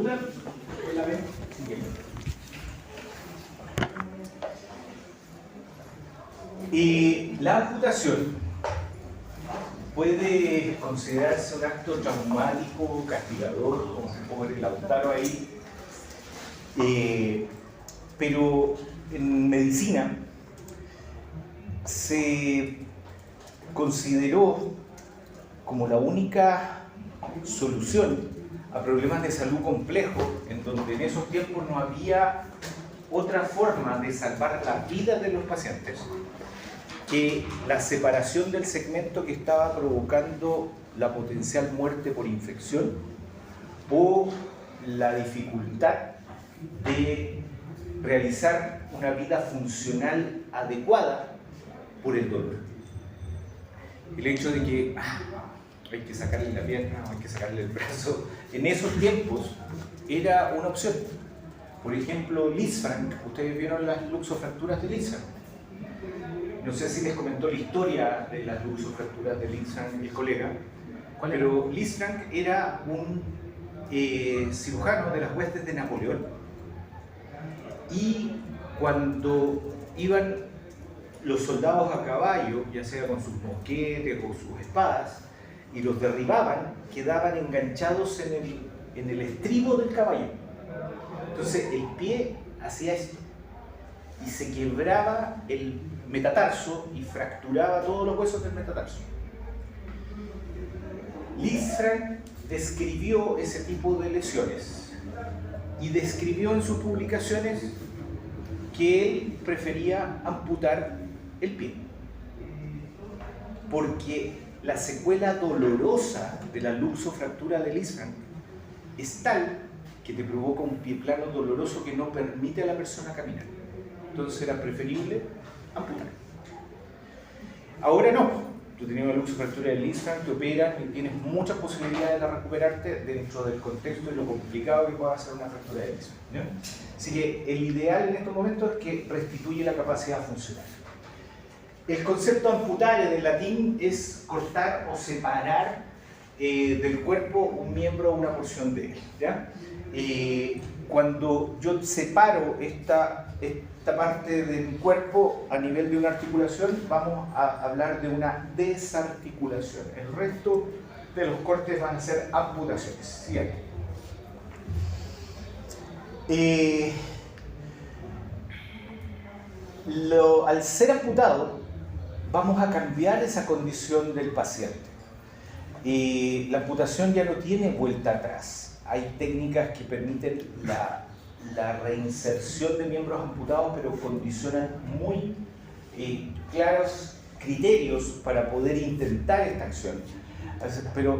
pregunta? ¿La ven? Y la amputación puede considerarse un acto traumático, castigador, como se pone Lautaro ahí, pero en medicina se consideró como la única solución a problemas de salud complejos, en donde en esos tiempos no había otra forma de salvar la vida de los pacientes que la separación del segmento que estaba provocando la potencial muerte por infección o la dificultad de realizar una vida funcional adecuada por el dolor. El hecho de que hay que sacarle la pierna, hay que sacarle el brazo, en esos tiempos era una opción. Por ejemplo, Lisfranc, ustedes vieron las luxofracturas de Lisfranc. No sé si les comentó la historia de las luxofracturas de Lisfranc, el colega, pero Lisfranc era un cirujano de las huestes de Napoleón. Y cuando iban los soldados a caballo, ya sea con sus mosquetes o sus espadas, y los derribaban, quedaban enganchados en el estribo del caballo. Entonces el pie hacía esto y se quebraba el metatarso y fracturaba todos los huesos del metatarso. Lisfranc describió ese tipo de lesiones y describió en sus publicaciones que él prefería amputar el pie porque la secuela dolorosa de la luxofractura de Lisfranc es tal que te provoca un pie plano doloroso que no permite a la persona caminar. Entonces era preferible amputar. Ahora no. Tú tienes una luxofractura de Lisfranc, te operan y tienes muchas posibilidades de recuperarte dentro del contexto y lo complicado que pueda ser una fractura de Lisfranc, ¿no? Así que el ideal en estos momentos es que restituye la capacidad funcional. El concepto amputar en el latín es cortar o separar del cuerpo un miembro o una porción de él, ¿ya? Cuando yo separo esta parte de mi cuerpo a nivel de una articulación, vamos a hablar de una desarticulación. El resto de los cortes van a ser amputaciones. Siguiente. Al ser amputado, vamos a cambiar esa condición del paciente. La amputación ya no tiene vuelta atrás. Hay técnicas que permiten la reinserción de miembros amputados, pero condicionan muy claros criterios para poder intentar esta acción. Pero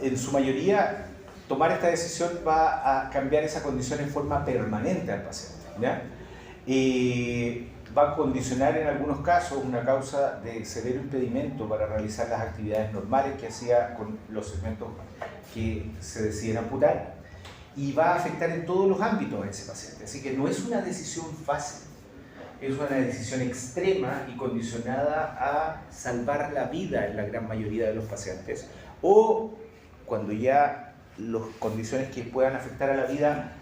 en su mayoría, tomar esta decisión va a cambiar esa condición en forma permanente al paciente, ¿ya? Va a condicionar en algunos casos una causa de severo impedimento para realizar las actividades normales que hacía con los segmentos que se deciden amputar, y va a afectar en todos los ámbitos a ese paciente. Así que no es una decisión fácil, es una decisión extrema y condicionada a salvar la vida en la gran mayoría de los pacientes, o cuando ya las condiciones que puedan afectar a la vida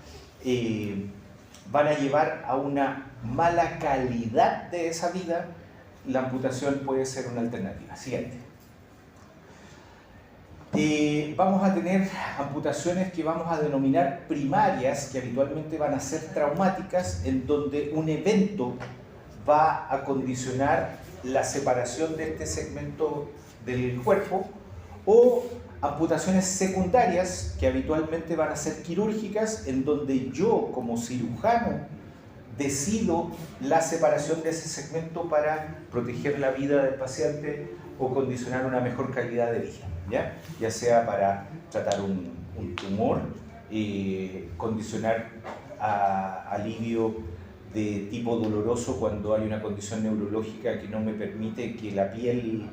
van a llevar a una mala calidad de esa vida, la amputación puede ser una alternativa. Siguiente. Vamos a tener amputaciones que vamos a denominar primarias, que habitualmente van a ser traumáticas, en donde un evento va a condicionar la separación de este segmento del cuerpo, o amputaciones secundarias que habitualmente van a ser quirúrgicas, en donde yo como cirujano decido la separación de ese segmento para proteger la vida del paciente o condicionar una mejor calidad de vida, ya sea para tratar un tumor, condicionar alivio de tipo doloroso cuando hay una condición neurológica que no me permite que la piel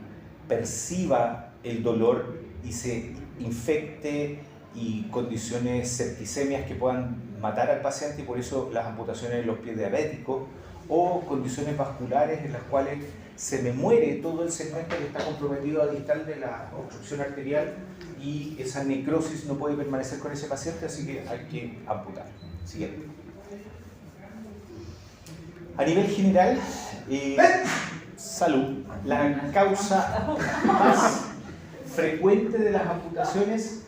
perciba el dolor y se infecte, y condiciones septicemias que puedan matar al paciente, y por eso las amputaciones de los pies diabéticos, o condiciones vasculares en las cuales se me muere todo el segmento que está comprometido a distal de la obstrucción arterial y esa necrosis no puede permanecer con ese paciente, así que hay que amputar. Siguiente. A nivel general, salud, la causa más frecuente de las amputaciones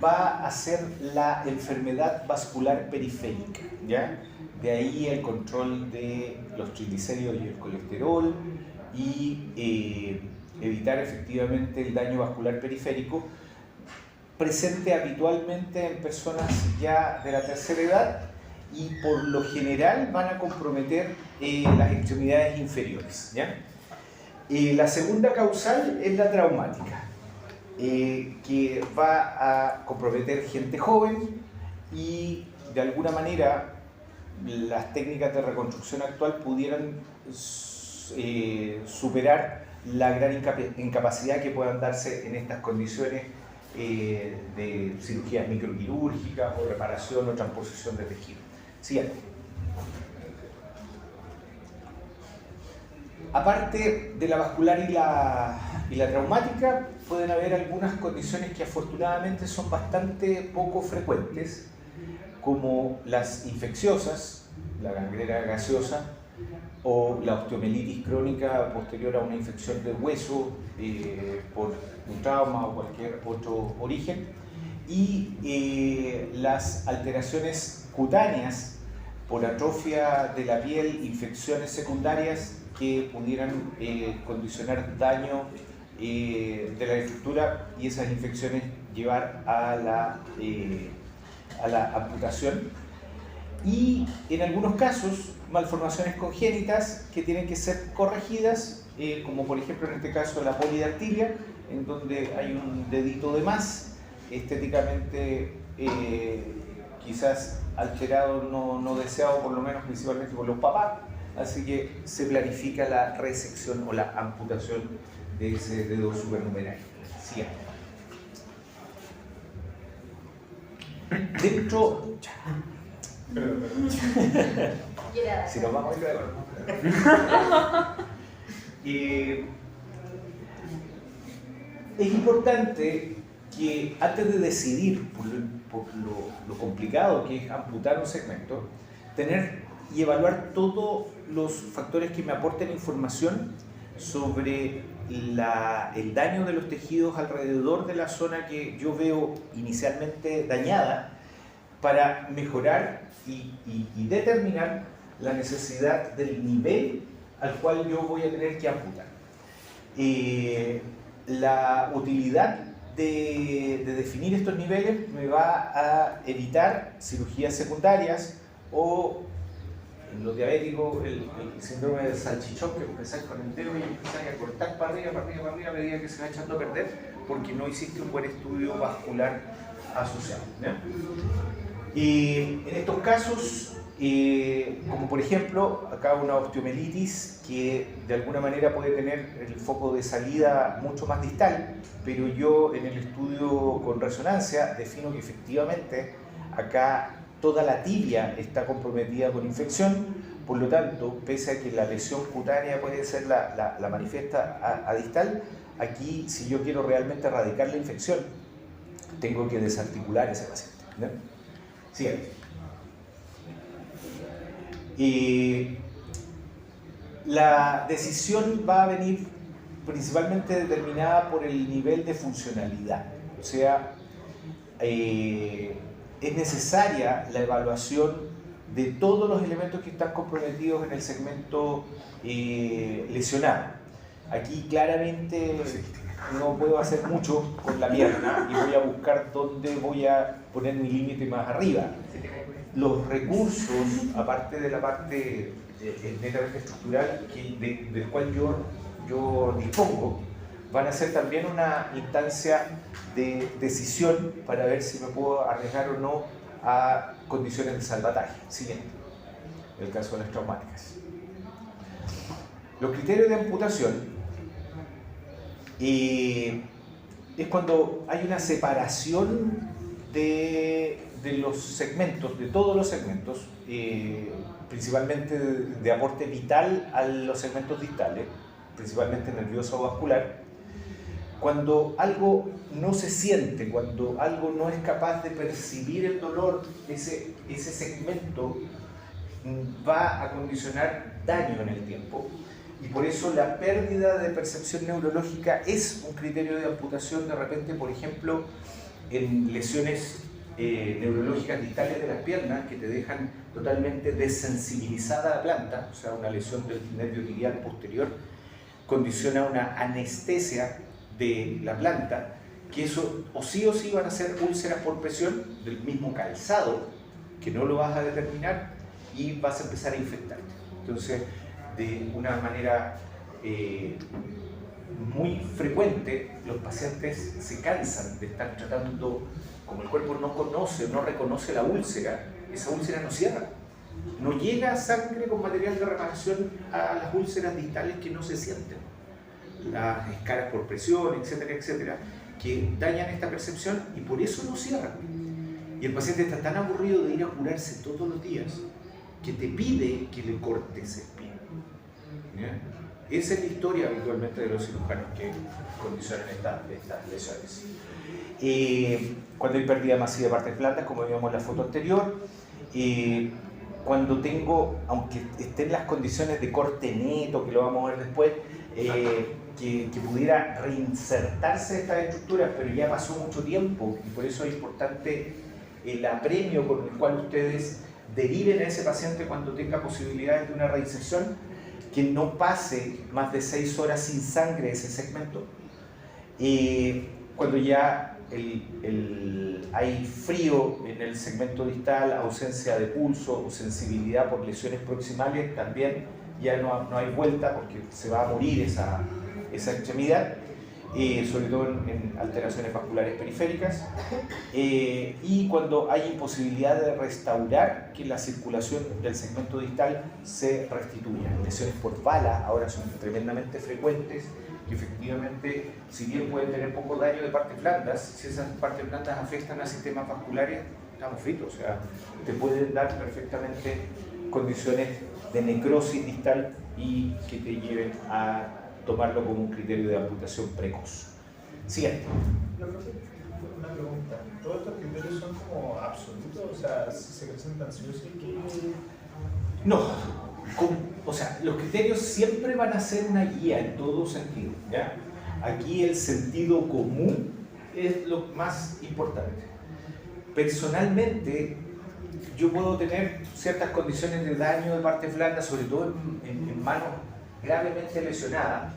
va a ser la enfermedad vascular periférica, ¿ya? De ahí el control de los triglicéridos y el colesterol y evitar efectivamente el daño vascular periférico, presente habitualmente en personas ya de la tercera edad y por lo general van a comprometer las extremidades inferiores, ¿ya? La segunda causal es la traumática, que va a comprometer gente joven y de alguna manera las técnicas de reconstrucción actual pudieran superar la gran incapacidad que puedan darse en estas condiciones de cirugías microquirúrgicas o reparación o transposición de tejido. Siguiente. Aparte de la vascular y la traumática, pueden haber algunas condiciones que afortunadamente son bastante poco frecuentes, como las infecciosas, la gangrena gaseosa o la osteomielitis crónica posterior a una infección de hueso por un trauma o cualquier otro origen, y las alteraciones cutáneas por atrofia de la piel, infecciones secundarias que pudieran condicionar daño de la estructura y esas infecciones llevar a la amputación, y en algunos casos malformaciones congénitas que tienen que ser corregidas, como por ejemplo en este caso la polidactilia, en donde hay un dedito de más, estéticamente quizás alterado, no deseado, por lo menos principalmente por los papás, así que se planifica la resección o la amputación de ese dedo supernumerario. Siguiente. Dentro... Si nos vamos a ir de es importante que antes de decidir por lo complicado que es amputar un segmento, tener y evaluar todos los factores que me aporten información sobre el daño de los tejidos alrededor de la zona que yo veo inicialmente dañada, para mejorar y determinar la necesidad del nivel al cual yo voy a tener que amputar. La utilidad de definir estos niveles me va a evitar cirugías secundarias o, en los diabéticos, el síndrome del salchichón, que empezáis con el dedo y empezáis a cortar para arriba a medida que se va echando a perder, porque no hiciste un buen estudio vascular asociado, ¿ya? Y en estos casos, como por ejemplo, acá una osteomielitis que de alguna manera puede tener el foco de salida mucho más distal, pero yo en el estudio con resonancia defino que efectivamente acá toda la tibia está comprometida con infección, por lo tanto, pese a que la lesión cutánea puede ser la manifiesta a distal, aquí si yo quiero realmente erradicar la infección, tengo que desarticular ese paciente, ¿no? Siguiente. La decisión va a venir principalmente determinada por el nivel de funcionalidad, o sea, es necesaria la evaluación de todos los elementos que están comprometidos en el segmento lesionado. Aquí claramente no puedo hacer mucho con la pierna y voy a buscar dónde voy a poner mi límite más arriba. Los recursos, aparte de la parte netamente estructural del cual yo dispongo, van a ser también una instancia de decisión para ver si me puedo arriesgar o no a condiciones de salvataje. Siguiente, el caso de las traumáticas. Los criterios de amputación es cuando hay una separación de los segmentos, de todos los segmentos, principalmente de aporte vital a los segmentos distales, principalmente nervioso o vascular, Cuando algo no se siente, cuando algo no es capaz de percibir el dolor, ese segmento va a condicionar daño en el tiempo, y por eso la pérdida de percepción neurológica es un criterio de amputación de repente, por ejemplo, en lesiones neurológicas distales de las piernas que te dejan totalmente desensibilizada la planta, o sea, una lesión del nervio tibial posterior, condiciona una anestesia de la planta, que eso o sí van a ser úlceras por presión del mismo calzado, que no lo vas a determinar y vas a empezar a infectarte. Entonces, de una manera muy frecuente, los pacientes se cansan de estar tratando, como el cuerpo no conoce o no reconoce la úlcera, esa úlcera no cierra. No llega sangre con material de reparación a las úlceras distales que no se sienten. Las escaras por presión, etcétera, etcétera, que dañan esta percepción y por eso no cierran. Y el paciente está tan aburrido de ir a curarse todos los días que te pide que le cortes el pie. ¿Ya? Esa es la historia habitualmente de los cirujanos que condicionan estas lesiones. Cuando hay pérdida masiva de partes blandas, como vimos en la foto anterior, cuando tengo, aunque estén las condiciones de corte neto, que lo vamos a ver después, que pudiera reinsertarse estas estructuras, pero ya pasó mucho tiempo, y por eso es importante el apremio con el cual ustedes deriven a ese paciente cuando tenga posibilidades de una reinserción, que no pase más de 6 horas sin sangre ese segmento. Cuando ya hay frío en el segmento distal, ausencia de pulso o sensibilidad por lesiones proximales, también ya no hay vuelta porque se va a morir esa extremidad, sobre todo en alteraciones vasculares periféricas, y cuando hay imposibilidad de restaurar que la circulación del segmento distal se restituya. Lesiones por bala ahora son tremendamente frecuentes, que efectivamente, si bien pueden tener poco daño de partes blandas, si esas partes blandas afectan a sistemas vasculares, estamos fritos. O sea, te pueden dar perfectamente condiciones de necrosis distal y que te lleven a tomarlo como un criterio de amputación precoz. Siguiente. Una pregunta. ¿Todos estos criterios son como absolutos? O sea, ¿se presentan sí o sí que...? No. O sea, los criterios siempre van a ser una guía en todo sentido, ¿ya? Aquí el sentido común es lo más importante. Personalmente, yo puedo tener ciertas condiciones de daño de partes blandas, sobre todo en manos gravemente lesionadas,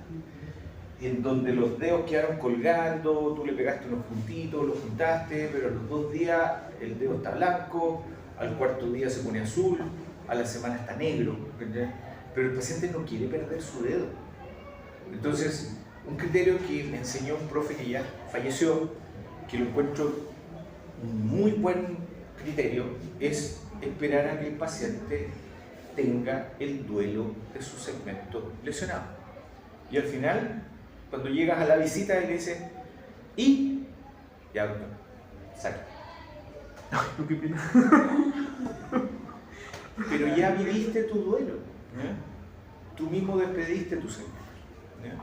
en donde los dedos quedaron colgando, tú le pegaste unos puntitos, los juntaste, pero a los 2 días el dedo está blanco, al 4.º día se pone azul, a la semana está negro, ¿entendés? Pero el paciente no quiere perder su dedo. Entonces, un criterio que me enseñó un profe que ya falleció, que lo encuentro un muy buen criterio, es esperar a que el paciente tenga el duelo de su segmento lesionado. Y al final, cuando llegas a la visita y le dices, ¿y? Ya, doctor, saca. ¿Tú qué opinas? Pero ya viviste tu duelo, ¿ya? Tú mismo despediste tu segmento, ¿ya?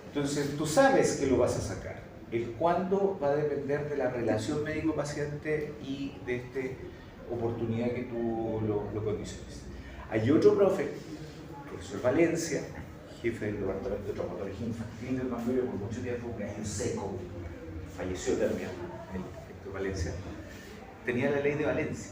Entonces tú sabes que lo vas a sacar. El cuándo va a depender de la relación médico-paciente y de esta oportunidad que tú lo condiciones. Hay otro profe, profesor Valencia, jefe del departamento de traumatología infantil del Mandorio por mucho tiempo, un gallo seco, falleció también, el doctor Valencia, tenía la ley de Valencia.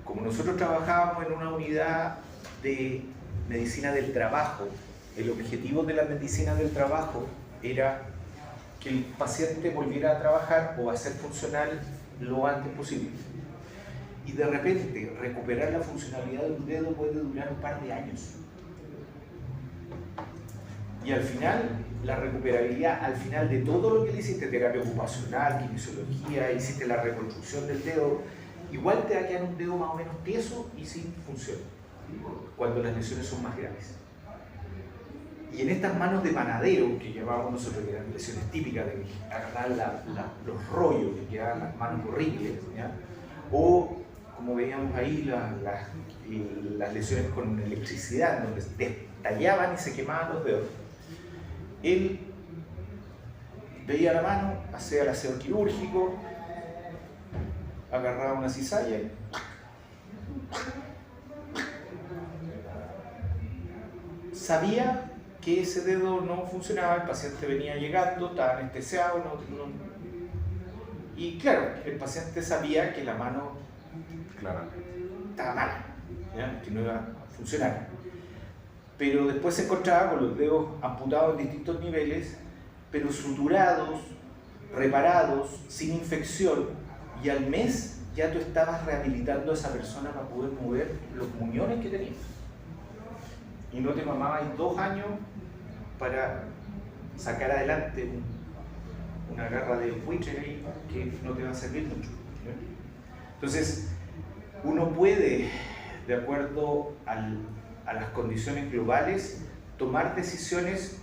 Como nosotros trabajábamos en una unidad de medicina del trabajo, el objetivo de la medicina del trabajo era que el paciente volviera a trabajar o a ser funcional lo antes posible. Y de repente, recuperar la funcionalidad de un dedo puede durar un par de años. Y al final, la recuperabilidad, al final de todo lo que le hiciste, terapia ocupacional, kinesiología, hiciste la reconstrucción del dedo, igual te va a quedar un dedo más o menos tieso y sin función, cuando las lesiones son más graves. Y en estas manos de panadero, que llevábamos nosotros, que eran lesiones típicas de agarrar los rollos, que quedaban las manos horribles, ¿ya? O como veíamos ahí, las lesiones con electricidad, donde se estallaban y se quemaban los dedos. Él veía la mano, hacía el aseo quirúrgico, agarraba una cizalla y sabía que ese dedo no funcionaba, el paciente venía llegando, estaba anestesiado, y claro, el paciente sabía que la mano estaba mala, ¿ya? Que no iba a funcionar. Pero después se encontraba con los dedos amputados en distintos niveles, pero suturados, reparados, sin infección, y al mes ya tú estabas rehabilitando a esa persona para poder mover los muñones que tenías. Y no te mamabas 2 años para sacar adelante una garra de buitre ahí que no te va a servir mucho. Entonces, uno puede, de acuerdo a las condiciones globales, tomar decisiones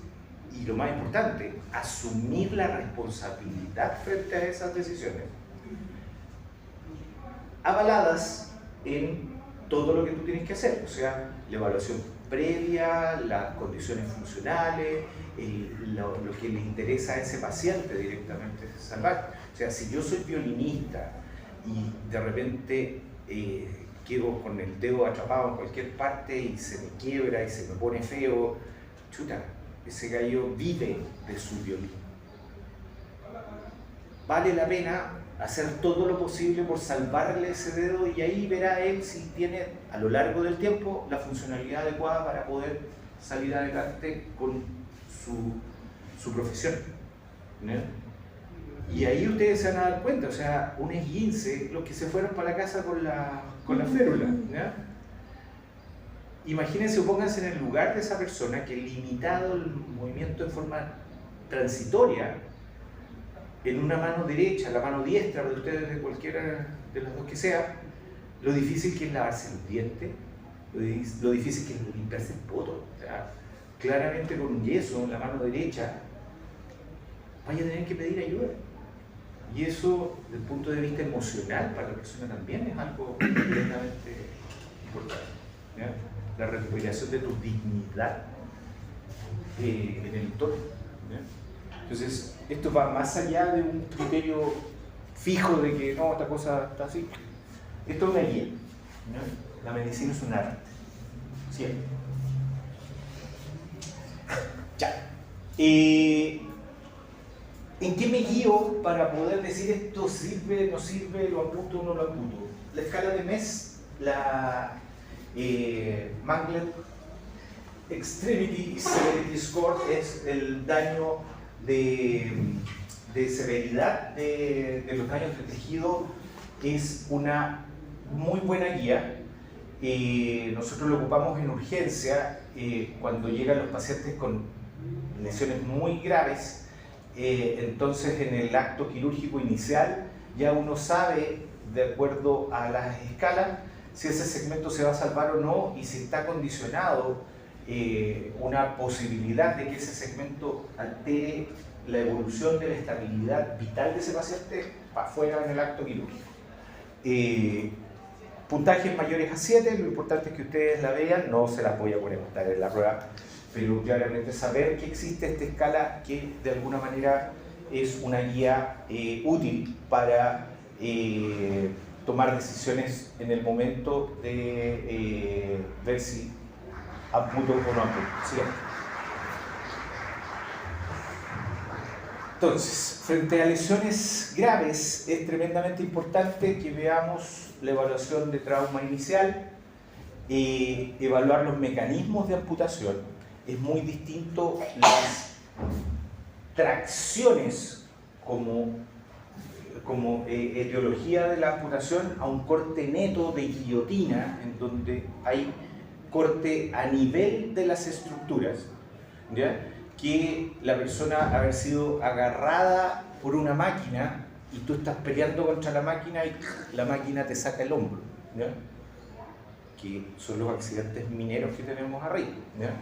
y, lo más importante, asumir la responsabilidad frente a esas decisiones, avaladas en todo lo que tú tienes que hacer, o sea, la evaluación previa, las condiciones funcionales, lo que le interesa a ese paciente directamente salvar. O sea, si yo soy violinista y de repente quedo con el dedo atrapado en cualquier parte y se me quiebra y se me pone feo, chuta, ese gallo vive de su violín. Vale la pena hacer todo lo posible por salvarle ese dedo, y ahí verá él si tiene a lo largo del tiempo la funcionalidad adecuada para poder salir adelante con su profesión, ¿no? Y ahí ustedes se van a dar cuenta, o sea, un esguince, los que se fueron para la casa con la férula, ¿no? Imagínense o pónganse en el lugar de esa persona que, limitado el movimiento en forma transitoria, en una mano derecha, la mano diestra de ustedes, de cualquiera de las dos que sea, lo difícil que es lavarse los dientes, lo difícil que es limpiarse el poto. O sea, claramente con un yeso en la mano derecha, vaya a tener que pedir ayuda. Y eso, desde el punto de vista emocional, para la persona también es algo completamente importante, ¿ya? La recuperación de tu dignidad en el entorno, ¿ya? Entonces, esto va más allá de un criterio fijo de que no, esta cosa está así. Esto es una guía, ¿no? La medicina es un arte, siempre. Ya. ¿En qué me guío para poder decir esto sirve, no sirve, lo amputo o no lo amputo? La escala de MES, la Mangler Extremity Severity Score, es el daño de severidad de los daños de tejido. Es una muy buena guía. Nosotros lo ocupamos en urgencia cuando llegan los pacientes con lesiones muy graves. Entonces, en el acto quirúrgico inicial ya uno sabe, de acuerdo a las escalas, si ese segmento se va a salvar o no, y si está condicionado una posibilidad de que ese segmento altere la evolución de la estabilidad vital de ese paciente para afuera en el acto quirúrgico. Puntajes mayores a 7, lo importante es que ustedes la vean, no se las voy a poner a contar en la prueba, pero claramente saber que existe esta escala que de alguna manera es una guía útil para tomar decisiones en el momento de ver si amputo o no amputo. Siguiente. Entonces, frente a lesiones graves es tremendamente importante que veamos la evaluación de trauma inicial, evaluar los mecanismos de amputación. Es muy distinto las tracciones como etiología de la amputación a un corte neto de guillotina, en donde hay corte a nivel de las estructuras, ¿ya? Que la persona haber sido agarrada por una máquina y tú estás peleando contra la máquina y la máquina te saca el hombro, ¿ya? Que son los accidentes mineros que tenemos arriba, ¿ya?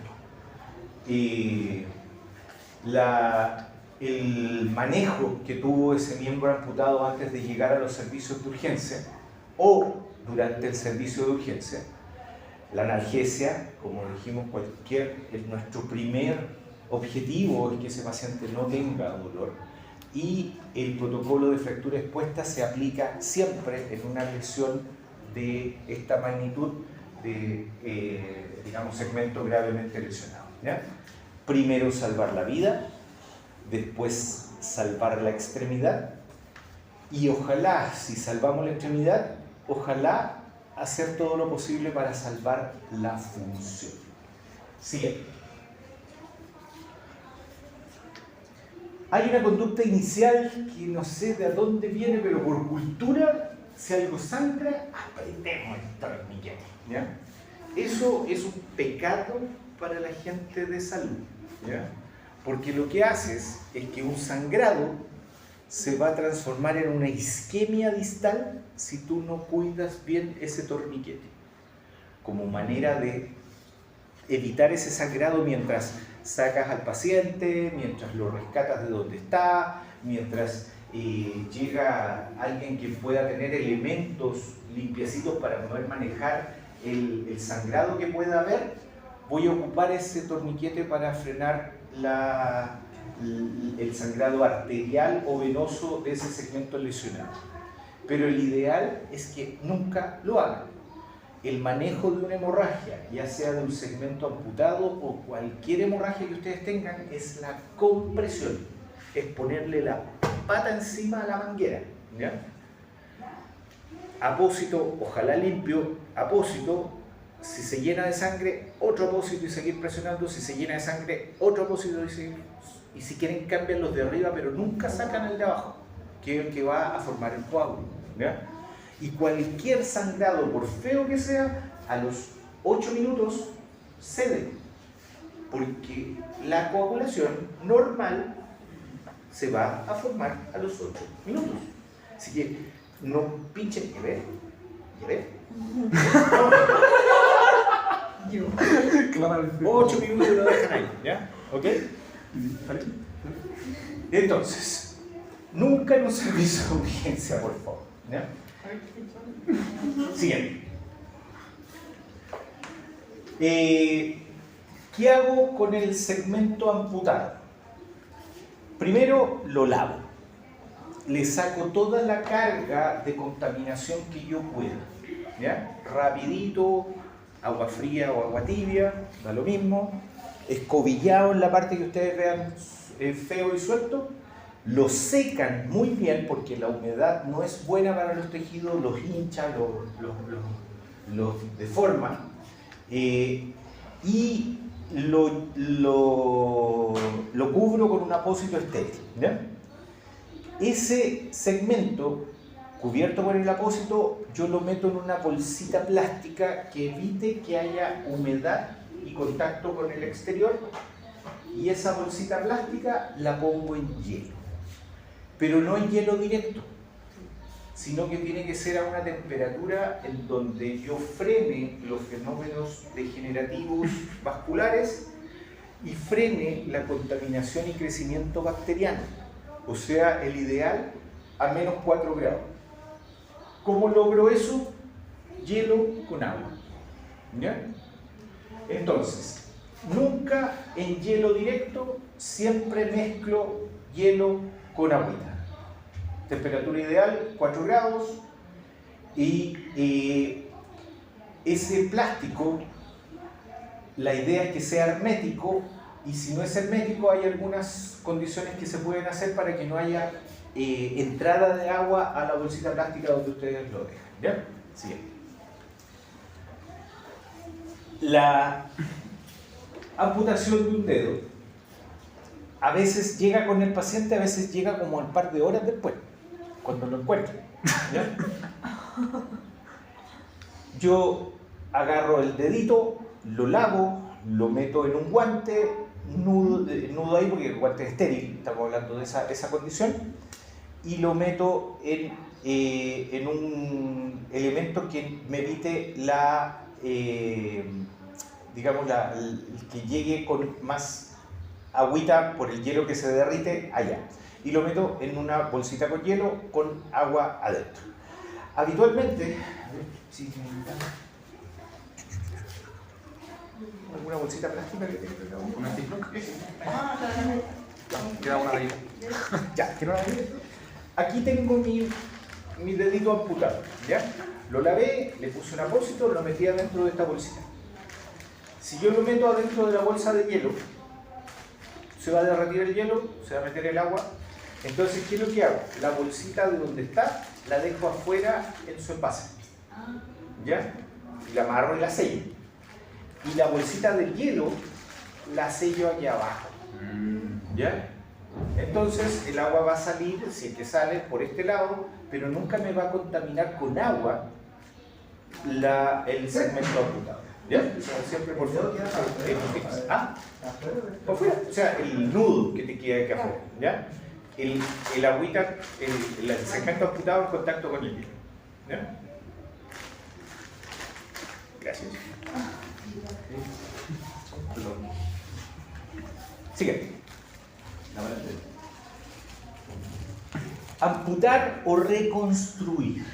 El manejo que tuvo ese miembro amputado antes de llegar a los servicios de urgencia o durante el servicio de urgencia, la analgesia, como dijimos, nuestro primer objetivo es que ese paciente no tenga dolor. y el protocolo de fractura expuesta se aplica siempre en una lesión de esta magnitud de, digamos, segmento gravemente lesionado, ¿ya? Primero salvar la vida, después salvar la extremidad y ojalá, si salvamos la extremidad, ojalá hacer todo lo posible para salvar la función. Siguiente. Hay una conducta inicial que no sé de dónde viene, pero por cultura, si algo sangra, apretemos el torniquete, ¿ya? Eso es un pecado para la gente de salud, ¿ya? Porque lo que haces es que un sangrado se va a transformar en una isquemia distal si tú no cuidas bien ese torniquete. Como manera de evitar ese sangrado mientras sacas al paciente, mientras lo rescatas de donde está, mientras llega alguien que pueda tener elementos limpiecitos para poder manejar el sangrado que pueda haber, voy a ocupar ese torniquete para frenar el sangrado arterial o venoso de ese segmento lesionado. Pero el ideal es que nunca lo hagan. El manejo de una hemorragia, ya sea de un segmento amputado o cualquier hemorragia que ustedes tengan, es la compresión, es ponerle la pata encima a la manguera, ¿ya? Apósito, ojalá limpio, apósito, si se llena de sangre, otro apósito y seguir presionando, si se llena de sangre, otro apósito y seguir, y si quieren cambian los de arriba, pero nunca sacan el de abajo, que es el que va a formar el coágulo, ¿ya? Y cualquier sangrado, por feo que sea, a los 8 minutos cede, porque la coagulación normal se va a formar a los 8 minutos. Así que no pinchen, ¿ya ves? ¿Ya ves? No. 8 minutos lo dejan ahí, ¿ya? ¿Ok? Entonces, nunca en un servicio de urgencia, por favor, ¿ya? Siguiente. ¿Qué hago con el segmento amputado? Primero lo lavo. Le saco toda la carga de contaminación que yo pueda, ¿ya? Rapidito, agua fría o agua tibia, da lo mismo. Escobillado en la parte que ustedes vean feo y suelto. Lo secan muy bien porque la humedad no es buena para los tejidos, los hincha, los deforma, y lo cubro con un apósito estéril, ¿ya? Ese segmento cubierto por el apósito yo lo meto en una bolsita plástica que evite que haya humedad y contacto con el exterior, y esa bolsita plástica la pongo en hielo. Pero no en hielo directo, sino que tiene que ser a una temperatura en donde yo frene los fenómenos degenerativos vasculares y frene la contaminación y crecimiento bacteriano. O sea, el ideal a menos 4 grados. ¿Cómo logro eso? Hielo con agua, ¿ya? Entonces, nunca en hielo directo, siempre mezclo hielo con agüita. Temperatura ideal, 4 grados, y ese plástico, la idea es que sea hermético, y si no es hermético hay algunas condiciones que se pueden hacer para que no haya entrada de agua a la bolsita plástica donde ustedes lo dejan, ¿ya? Siguiente. La amputación de un dedo a veces llega con el paciente, a veces llega como un par de horas después, cuando lo encuentran, ¿ya? Yo agarro el dedito, lo lavo, lo meto en un guante, nudo ahí porque el guante es estéril, estamos hablando de esa condición, y lo meto en un elemento que me evite digamos, que llegue con más agüita por el hielo que se derrite allá. Y lo meto en una bolsita con hielo con agua adentro. Habitualmente, a ver si me alguna bolsita plástica que tenga una Queda una ahí. Ya, quiero ver. Aquí tengo mi dedito amputado, ¿ya? Lo lavé, le puse un apósito, lo metí adentro de esta bolsita. Si yo lo meto adentro de la bolsa de hielo, se va a derretir el hielo, se va a meter el agua. Entonces, ¿qué es lo que hago? La bolsita de donde está, la dejo afuera en su envase, ¿ya? Y la amarro y la sello. Y la bolsita de hielo la sello aquí abajo, ¿ya? Entonces el agua va a salir, si es que sale, por este lado, pero nunca me va a contaminar con agua el segmento amputado, ¿ya? O sea, siempre por fuera. ¿Ah? Por fuera, o sea, el nudo que te queda aquí afuera, ¿ya? El agüita, el segmento amputado en contacto con el hielo, ¿ya? Gracias. Sigue. Amputar o reconstruir,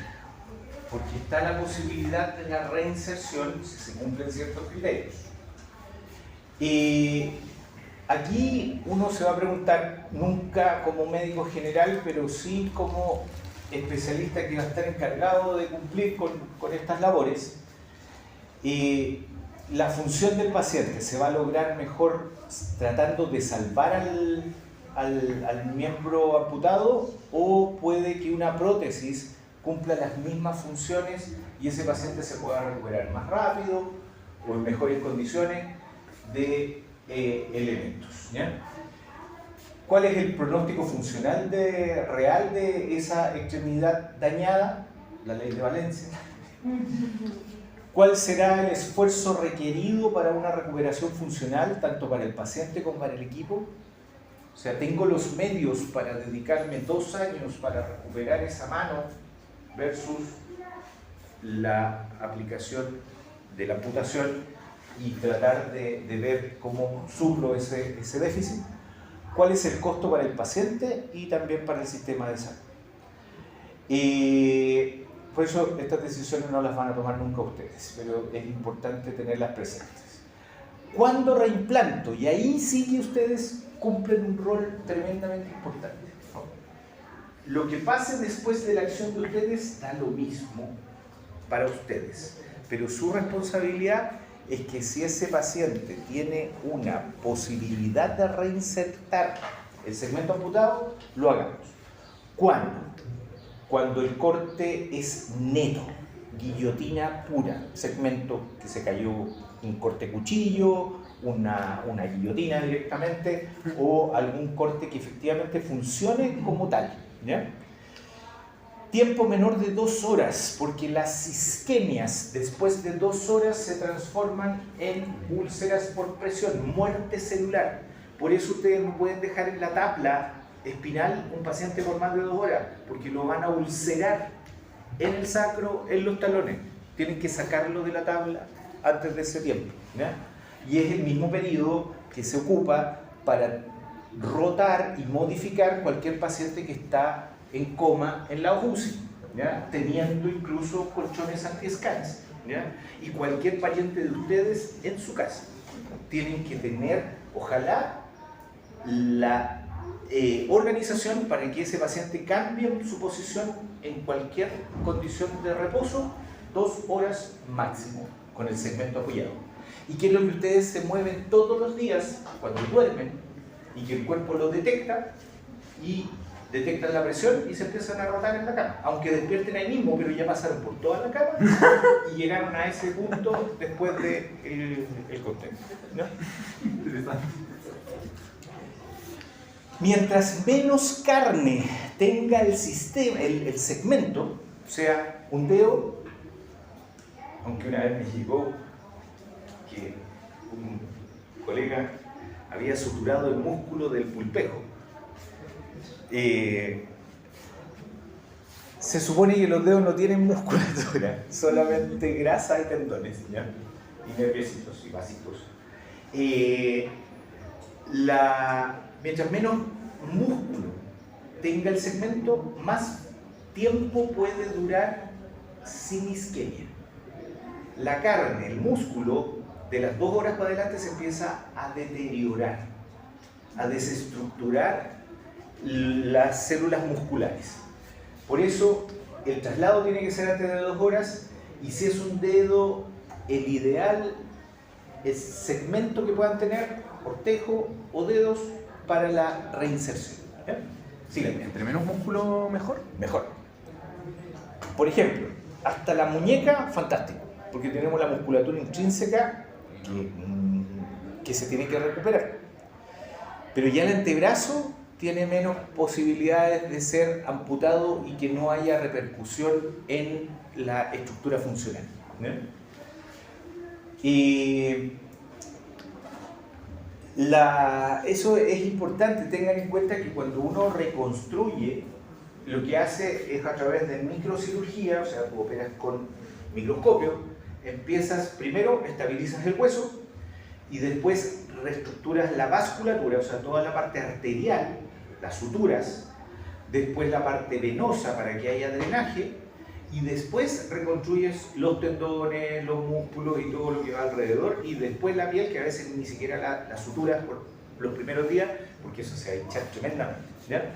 porque está la posibilidad de la reinserción si se cumplen ciertos criterios. Aquí uno se va a preguntar, nunca como médico general, pero sí como especialista que va a estar encargado de cumplir con estas labores, la función del paciente se va a lograr mejor tratando de salvar al miembro amputado, o puede que una prótesis cumpla las mismas funciones y ese paciente se pueda recuperar más rápido o en mejores condiciones de elementos, ¿ya? ¿Cuál es el pronóstico funcional real de esa extremidad dañada? La ley de Valencia. ¿Cuál será el esfuerzo requerido para una recuperación funcional, tanto para el paciente como para el equipo? O sea, tengo los medios para dedicarme 2 años para recuperar esa mano versus la aplicación de la amputación y tratar de ver cómo suplo ese déficit. ¿Cuál es el costo para el paciente y también para el sistema de salud? Por eso estas decisiones no las van a tomar nunca ustedes, pero es importante tenerlas presentes. ¿Cuándo reimplanto? Y ahí sí que ustedes cumplen un rol tremendamente importante. Lo que pase después de la acción de ustedes da lo mismo para ustedes, pero su responsabilidad es que si ese paciente tiene una posibilidad de reinsertar el segmento amputado, lo hagamos. ¿Cuándo? Cuando el corte es neto, guillotina pura, segmento que se cayó, un corte cuchillo, una guillotina directamente, o algún corte que efectivamente funcione como tal, ¿ya? Tiempo menor de 2 horas, porque las isquemias después de 2 horas se transforman en úlceras por presión, muerte celular. Por eso ustedes no pueden dejar en la tabla espinal un paciente por más de 2 horas, porque lo van a ulcerar en el sacro, en los talones. Tienen que sacarlo de la tabla antes de ese tiempo, ¿ya? Y es el mismo periodo que se ocupa para rotar y modificar cualquier paciente que está en coma en la UCI, ¿ya? Teniendo incluso colchones anti-scans, ¿ya? Y cualquier pariente de ustedes en su casa. Tienen que tener, ojalá, la organización para que ese paciente cambie su posición en cualquier condición de reposo 2 horas máximo con el segmento apoyado. Y que es lo que ustedes se mueven todos los días cuando duermen y que el cuerpo lo detecta y detectan la presión y se empiezan a rotar en la cama, aunque despierten ahí mismo, pero ya pasaron por toda la cama y llegaron a ese punto después del corte, ¿no? Mientras menos carne tenga el sistema, el segmento, o sea, un dedo, aunque una vez me llegó que un colega había suturado el músculo del pulpejo. Se supone que los dedos no tienen musculatura, solamente grasa y tendones, ¿ya? Y nerviositos y básicos. Mientras menos músculo tenga el segmento, más tiempo puede durar sin isquemia. La carne, el músculo, de las 2 horas para adelante se empieza a deteriorar. a desestructurar las células musculares. Por eso el traslado tiene que ser antes de 2 horas, y si es un dedo, el ideal es segmento que puedan tener, cortejo o dedos para la reinserción. Sí, entre menos músculo, mejor. Mejor. Por ejemplo, hasta la muñeca, fantástico, porque tenemos la musculatura intrínseca que se tiene que recuperar. Pero ya el antebrazo tiene menos posibilidades de ser amputado y que no haya repercusión en la estructura funcional. Y eso es importante. Tengan en cuenta que cuando uno reconstruye, lo que hace es a través de microcirugía, o sea, tú operas con microscopio, primero estabilizas el hueso y después reestructuras la vasculatura, o sea, toda la parte arterial, las suturas, después la parte venosa para que haya drenaje, y después reconstruyes los tendones, los músculos y todo lo que va alrededor, y después la piel, que a veces ni siquiera la suturas por los primeros días, porque eso se va a hinchar tremendamente. ¿Ya?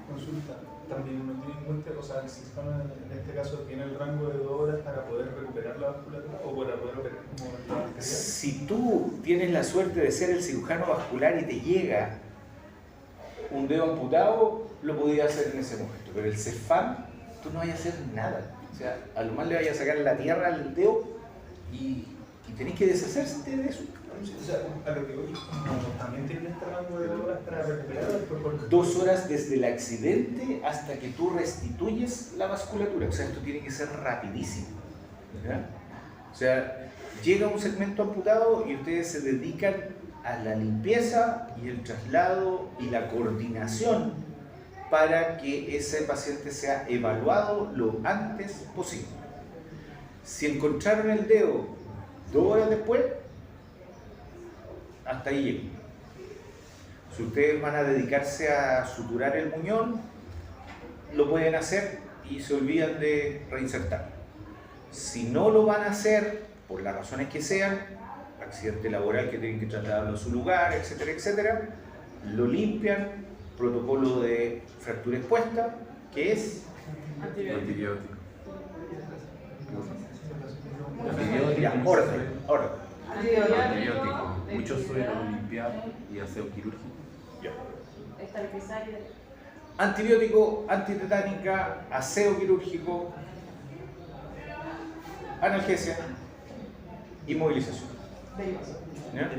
Consulta, también uno tiene en cuenta, o sea, el cirujano en este caso tiene el rango de 2 horas para poder recuperar la vasculatura o para poder operar como la arterial. Si tú tienes la suerte de ser el cirujano vascular y te llega un dedo amputado, lo podías hacer en ese momento, pero el CEFAM, tú no vayas a hacer nada. O sea, a lo más le vayas a sacar la tierra al dedo y tenés que deshacerte de eso. O sea, a lo que voy, también tienen este rango de 2 horas para recuperar el cuerpo. 2 horas desde el accidente hasta que tú restituyes la vasculatura. O sea, esto tiene que ser rapidísimo. ¿Ya? O sea, llega un segmento amputado y ustedes se dedican a la limpieza y el traslado y la coordinación para que ese paciente sea evaluado lo antes posible. Si encontraron el dedo 2 horas después, hasta ahí llega. Si ustedes van a dedicarse a suturar el muñón, lo pueden hacer y se olvidan de reinsertarlo. Si no lo van a hacer, por las razones que sean, accidente laboral que tienen que trasladarlo a su lugar, etcétera, etcétera, lo limpian, protocolo de fractura expuesta, que es Antibiótico. ya, orden. Antibiótico. Muchos suelen limpiar y aseo quirúrgico. Ya. Estabilizar y Antibiótico, antitetánica, aseo quirúrgico, analgesia, inmovilización. ¿Ya?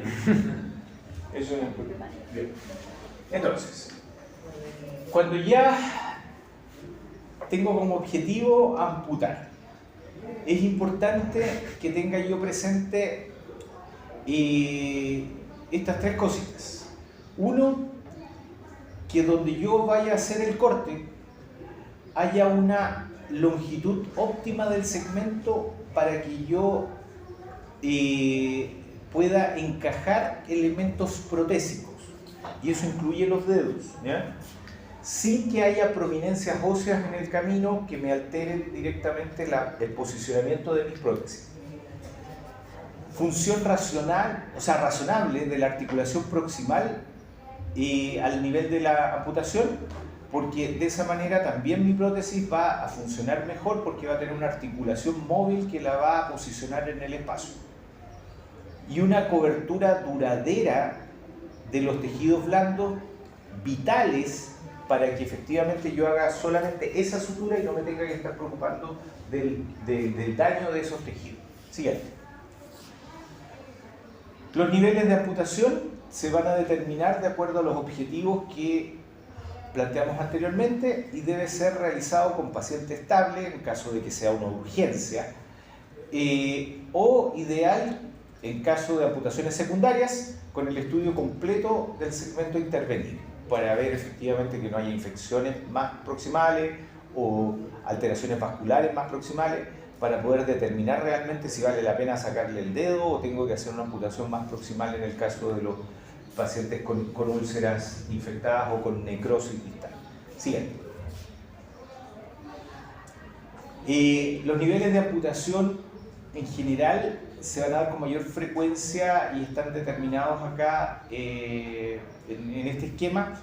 Eso es bien. Entonces, cuando ya tengo como objetivo amputar, es importante que tenga yo presente estas 3 cositas. Uno, que donde yo vaya a hacer el corte haya una longitud óptima del segmento para que yo pueda encajar elementos protésicos, y eso incluye los dedos, ¿ya? Sin que haya prominencias óseas en el camino que me alteren directamente el posicionamiento de mis prótesis. Función razonable de la articulación proximal al nivel de la amputación, porque de esa manera también mi prótesis va a funcionar mejor, porque va a tener una articulación móvil que la va a posicionar en el espacio. Y una cobertura duradera de los tejidos blandos vitales para que efectivamente yo haga solamente esa sutura y no me tenga que estar preocupando del daño de esos tejidos. Siguiente. Los niveles de amputación se van a determinar de acuerdo a los objetivos que planteamos anteriormente y debe ser realizado con paciente estable en caso de que sea una urgencia, o ideal en caso de amputaciones secundarias con el estudio completo del segmento intervenido para ver efectivamente que no haya infecciones más proximales o alteraciones vasculares más proximales, para poder determinar realmente si vale la pena sacarle el dedo o tengo que hacer una amputación más proximal en el caso de los pacientes con úlceras infectadas o con necrosis distal. Siguiente. Los niveles de amputación en general se van a dar con mayor frecuencia y están determinados acá en este esquema,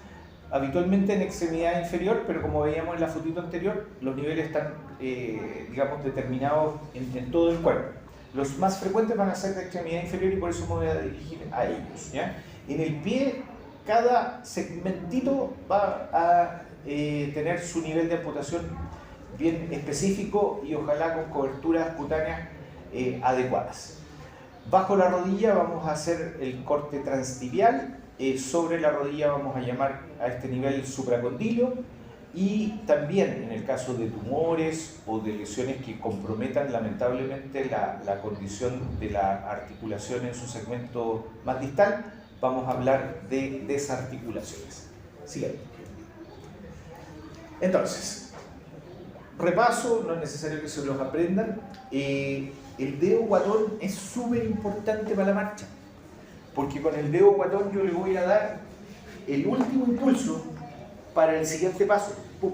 habitualmente en extremidad inferior, pero como veíamos en la fotito anterior, los niveles están, digamos, determinados en todo el cuerpo. Los más frecuentes van a ser de extremidad inferior y por eso me voy a dirigir a ellos, ¿ya? En el pie, cada segmentito va a tener su nivel de amputación bien específico y ojalá con coberturas cutáneas adecuadas. Bajo la rodilla vamos a hacer el corte transtibial, sobre la rodilla vamos a llamar a este nivel supracondilio, y también en el caso de tumores o de lesiones que comprometan lamentablemente la condición de la articulación en su segmento más distal, vamos a hablar de desarticulaciones. Siguiente. Entonces, repaso, no es necesario que se los aprendan. El dedo guatón es súper importante para la marcha, porque con el dedo guatón yo le voy a dar el último impulso para el siguiente paso. ¡Pum!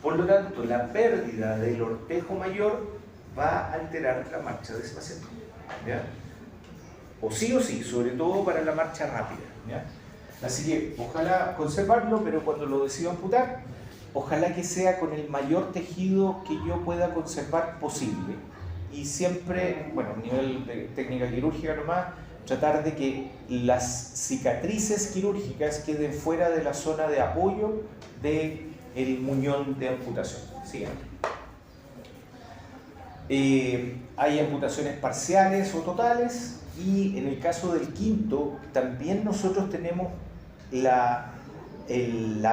Por lo tanto, la pérdida del ortejo mayor va a alterar la marcha de ese paciente, ¿ya? O sí, sobre todo para la marcha rápida, ¿ya? Así que ojalá conservarlo, pero cuando lo decida amputar, ojalá que sea con el mayor tejido que yo pueda conservar posible. Y siempre, bueno, a nivel de técnica quirúrgica nomás, tratar de que las cicatrices quirúrgicas queden fuera de la zona de apoyo del muñón de amputación. Siguiente. Hay amputaciones parciales o totales, y en el caso del quinto, también nosotros tenemos la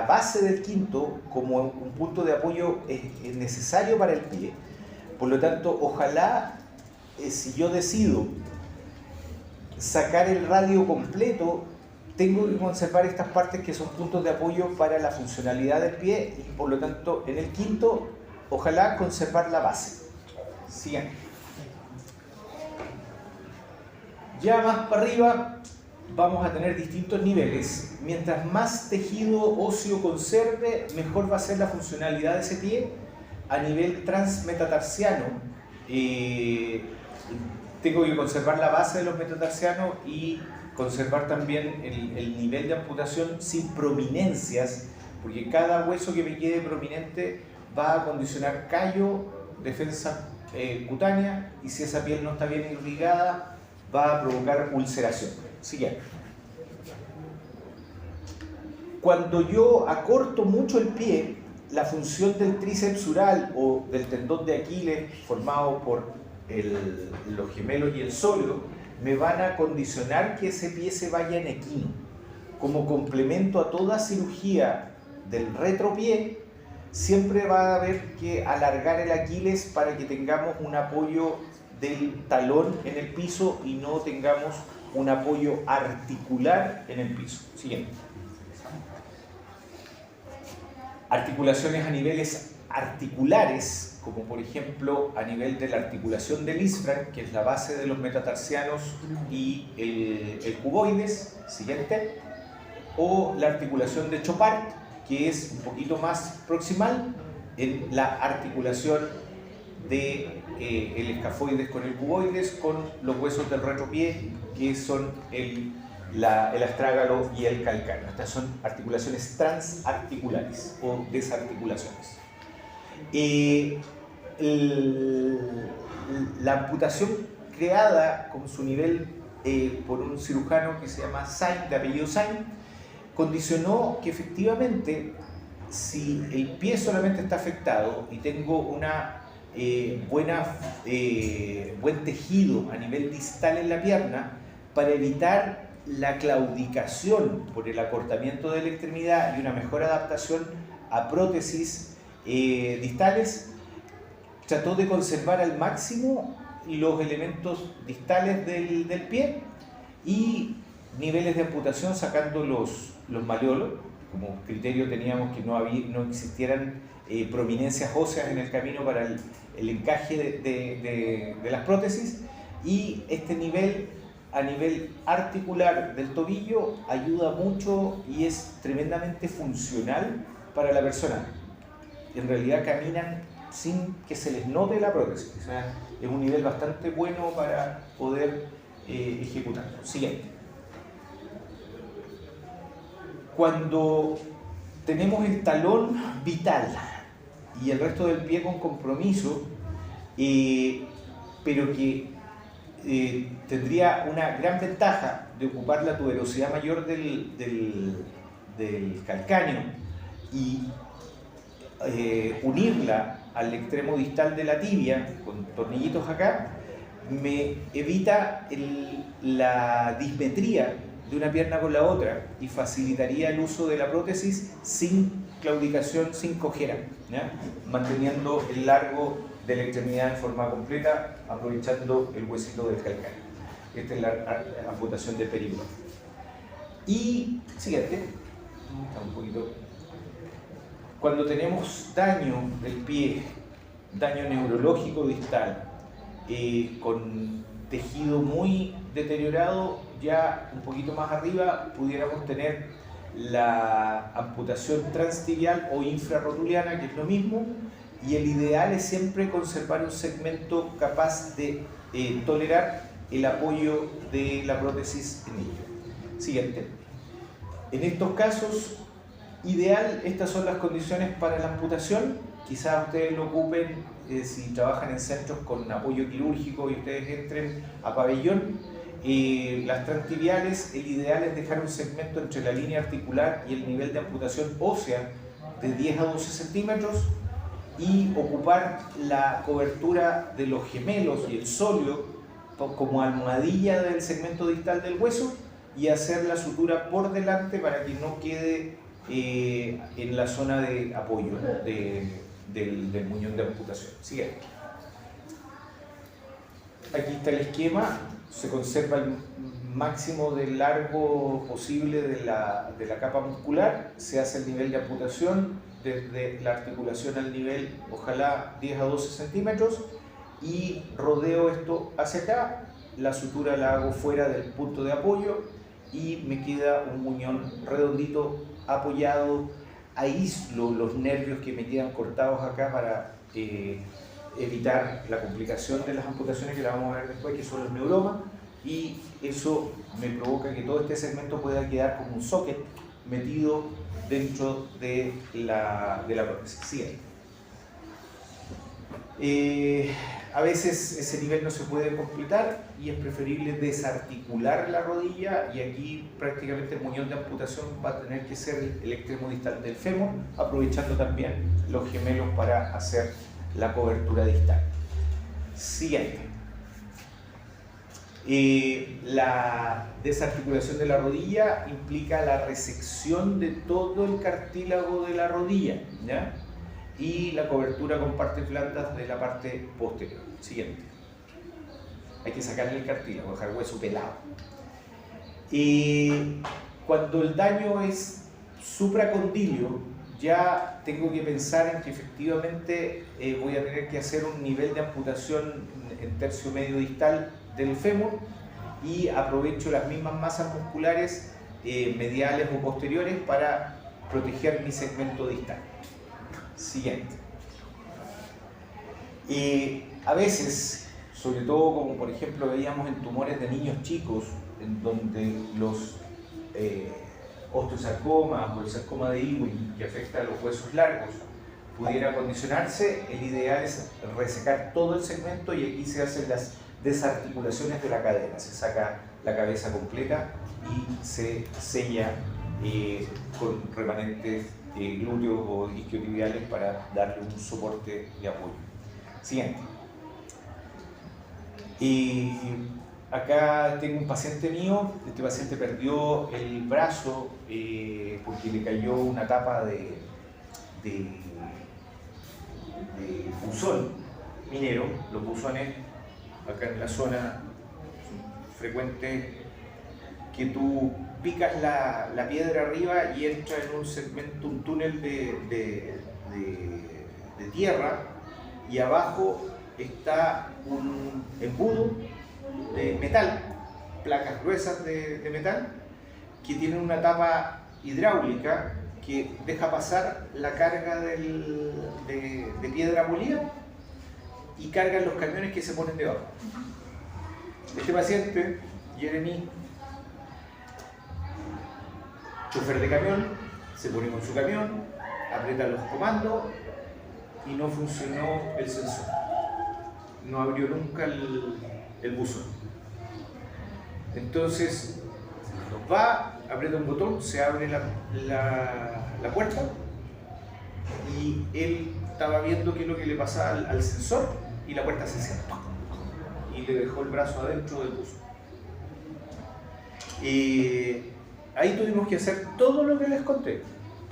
base del quinto como un punto de apoyo necesario para el pie. Por lo tanto, ojalá, si yo decido sacar el radio completo, tengo que conservar estas partes que son puntos de apoyo para la funcionalidad del pie, y por lo tanto, en el quinto, ojalá conservar la base. Siguiente. Ya más para arriba vamos a tener distintos niveles. Mientras más tejido óseo conserve, mejor va a ser la funcionalidad de ese pie. A nivel transmetatarsiano, tengo que conservar la base de los metatarsianos y conservar también el nivel de amputación sin prominencias, porque cada hueso que me quede prominente va a condicionar callo, defensa cutánea, y si esa piel no está bien irrigada, va a provocar ulceración. Siguiente. Cuando yo acorto mucho el pie, la función del tríceps sural o del tendón de Aquiles, formado por los gemelos y el sólido, me van a condicionar que ese pie se vaya en equino. Como complemento a toda cirugía del retropié, siempre va a haber que alargar el Aquiles para que tengamos un apoyo del talón en el piso y no tengamos un apoyo articular en el piso. Siguiente. Articulaciones a niveles articulares, como por ejemplo a nivel de la articulación del isfran, que es la base de los metatarsianos y el cuboides. Siguiente. O la articulación de Chopart, que es un poquito más proximal en la articulación de el escafoides con el cuboides, con los huesos del retropié, que son el astrágalo y el calcáneo. Estas son articulaciones transarticulares o desarticulaciones. La amputación creada con su nivel por un cirujano que se llama Sain, de apellido Sain, condicionó que efectivamente, si el pie solamente está afectado y tengo una buen tejido a nivel distal en la pierna, para evitar la claudicación por el acortamiento de la extremidad y una mejor adaptación a prótesis distales, trató de conservar al máximo los elementos distales del pie y niveles de amputación sacando los maleolos. Como criterio teníamos que no existieran prominencias óseas en el camino para el encaje de las prótesis, y este nivel a nivel articular del tobillo ayuda mucho y es tremendamente funcional para la persona. En realidad caminan sin que se les note la prótesis. O sea, es un nivel bastante bueno para poder ejecutarlo. Siguiente. Cuando tenemos el talón vital y el resto del pie con compromiso, pero que tendría una gran ventaja de ocupar la tuberosidad mayor del calcáneo y unirla al extremo distal de la tibia con tornillitos acá, me evita la dismetría de una pierna con la otra y facilitaría el uso de la prótesis sin claudicación, sin cojera, ¿ya? Manteniendo el largo de la extremidad en forma completa, aprovechando el huesito del calcáneo. Esta es la amputación del peribro. Y siguiente, está un poquito. Cuando tenemos daño del pie, daño neurológico distal, con tejido muy deteriorado, ya un poquito más arriba pudiéramos tener la amputación transtibial o infrarrotuliana, que es lo mismo, y el ideal es siempre conservar un segmento capaz de tolerar el apoyo de la prótesis en ello. Siguiente. En estos casos, ideal, estas son las condiciones para la amputación. Quizás ustedes lo ocupen si trabajan en centros con apoyo quirúrgico y ustedes entren a pabellón. Las transtibiales, el ideal es dejar un segmento entre la línea articular y el nivel de amputación ósea de 10 a 12 centímetros y ocupar la cobertura de los gemelos y el sóleo como almohadilla del segmento distal del hueso y hacer la sutura por delante para que no quede en la zona de apoyo del muñón de amputación. Siguiente. Aquí está el esquema, se conserva el máximo de largo posible de la capa muscular, se hace el nivel de amputación desde la articulación al nivel, ojalá 10 a 12 centímetros, y rodeo esto hacia acá, la sutura la hago fuera del punto de apoyo y me queda un muñón redondito apoyado, aíslo los nervios que me quedan cortados acá para evitar la complicación de las amputaciones que la vamos a ver después, que son los neuromas, y eso me provoca que todo este segmento pueda quedar como un socket metido dentro de la prótesis. Siguiente. A veces ese nivel no se puede completar y es preferible desarticular la rodilla, y aquí prácticamente el muñón de amputación va a tener que ser el extremo distal del fémur, aprovechando también los gemelos para hacer la cobertura distal. Siguiente. La desarticulación de la rodilla implica la resección de todo el cartílago de la rodilla, ¿ya? Y la cobertura con partes blandas de la parte posterior. Siguiente. Hay que sacarle el cartílago, dejar hueso pelado. Cuando el daño es supracondilio, ya tengo que pensar en que efectivamente voy a tener que hacer un nivel de amputación en tercio medio distal del fémur y aprovecho las mismas masas musculares mediales o posteriores para proteger mi segmento distal. Siguiente. A veces, sobre todo como por ejemplo veíamos en tumores de niños chicos, en donde los osteosarcomas o el sarcoma de Ewing, que afecta a los huesos largos, pudiera condicionarse, el ideal es resecar todo el segmento y aquí se hacen las desarticulaciones de la cadera, se saca la cabeza completa y se sella con remanentes glúteos o isquiotibiales para darle un soporte de apoyo. Siguiente. Acá tengo un paciente mío. Este paciente perdió el brazo porque le cayó una tapa de buzón minero. Los buzones acá en la zona son frecuentes, que tú picas la piedra arriba y entra en un segmento, un túnel de tierra, y abajo está un embudo de metal, placas gruesas de metal, que tienen una tapa hidráulica que deja pasar la carga de piedra molida y cargan los camiones que se ponen debajo. Este paciente, Jeremy, chofer de camión, se pone con su camión, aprieta los comandos y no funcionó el sensor. No abrió nunca el buzón. Entonces va, aprieta un botón, se abre la puerta y él estaba viendo qué es lo que le pasaba al sensor y la puerta se cierra y le dejó el brazo adentro del buzón. Ahí tuvimos que hacer todo lo que les conté.